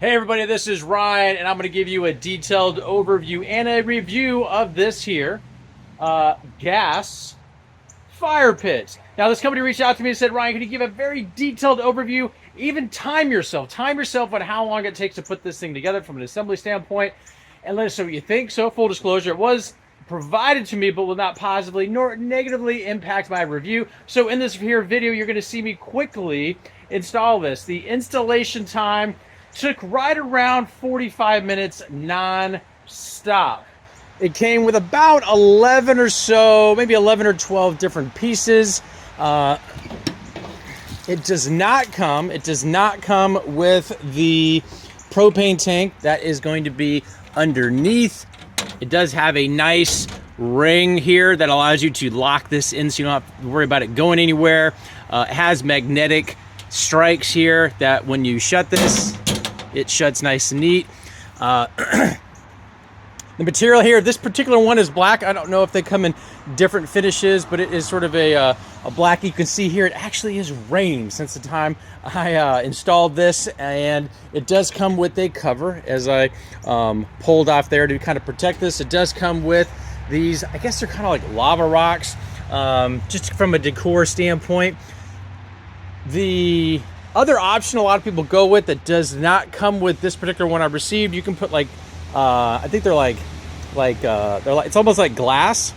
Hey everybody, this is Ryan, and I'm going to give you a detailed overview and a review of this here gas fire pit. Now, this company reached out to me and said, Ryan, can you give a very detailed overview? Even time yourself on how long it takes to put this thing together from an assembly standpoint, and let us know what you think. So, full disclosure, it was provided to me but will not positively nor negatively impact my review. So in this here video, you're going to see me quickly install this. The installation time took right around 45 minutes non-stop. It came with about 11 or so, maybe 11 or 12 different pieces. It does not come with the propane tank that is going to be underneath. It does have a nice ring here that allows you to lock this in so you don't have to worry about it going anywhere. It has magnetic strikes here that when you shut this, it shuts nice and neat. The material here, this particular one is black. I don't know if they come in different finishes, but it is sort of a black. You can see here it actually is raining since the time I installed this, and it does come with a cover as I pulled off there to kind of protect this. It does come with these, I guess they're kind of like lava rocks, just from a decor standpoint. The other option a lot of people go with that does not come with this particular one I received, you can put like I think they're like it's almost like glass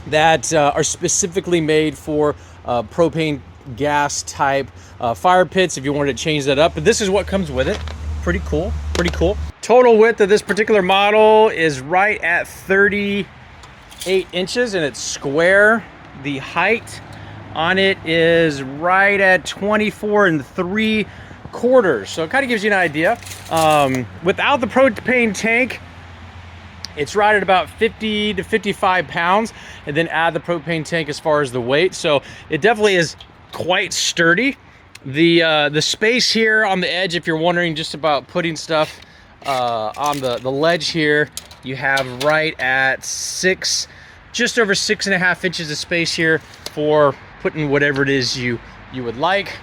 that are specifically made for propane gas type fire pits if you wanted to change that up. But this is what comes with it. Pretty cool. Total width of this particular model is right at 38 inches and it's square. The height on it is right at 24 3/4. So it kind of gives you an idea. Without the propane tank, it's right at about 50 to 55 pounds, and then add the propane tank as far as the weight. So it definitely is quite sturdy. The space here on the edge, if you're wondering just about putting stuff on the ledge here, you have right at just over 6.5 inches of space here for putting whatever it is you would like.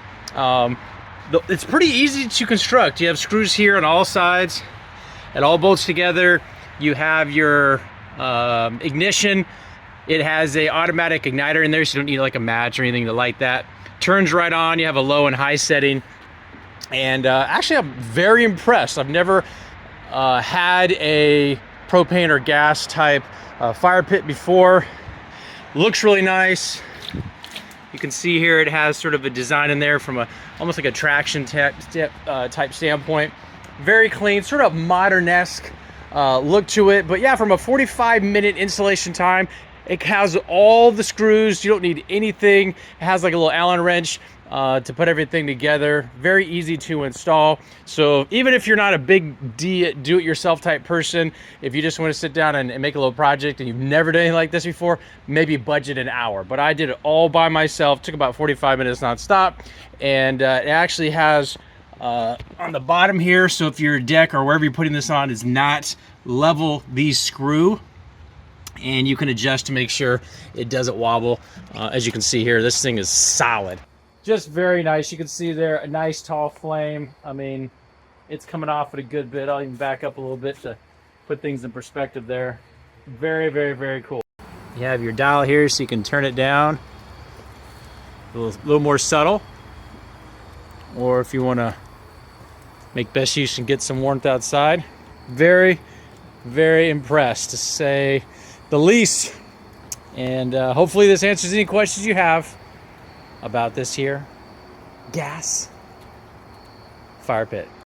It's pretty easy to construct. You have screws here on all sides. It all bolts together. You have your ignition. It has a automatic igniter in there, so you don't need like a match or anything to light that. Turns right on. You have a low and high setting. And actually, I'm very impressed. I've never had a propane or gas type fire pit before. Looks really nice. You can see here it has sort of a design in there from almost like a traction type standpoint. Very clean, sort of modern-esque look to it. But yeah, from a 45-minute installation time, it has all the screws. You don't need anything. It has like a little Allen wrench to put everything together. Very easy to install. So even if you're not a big do-it-yourself type person, if you just want to sit down and make a little project and you've never done anything like this before, maybe budget an hour. But I did it all by myself. Took about 45 minutes non-stop. And it actually has on the bottom here, so if your deck or wherever you're putting this on is not level, these screw and you can adjust to make sure it doesn't wobble. As you can see here, this thing is solid. Just very nice. You can see there a nice tall flame. I mean, it's coming off at a good bit. I'll even back up a little bit to put things in perspective there. Very, very, very cool. You have your dial here so you can turn it down a little more subtle, or if you want to make best use and get some warmth outside. Very, very impressed, to say the least. And hopefully this answers any questions you have about this here gas fire pit.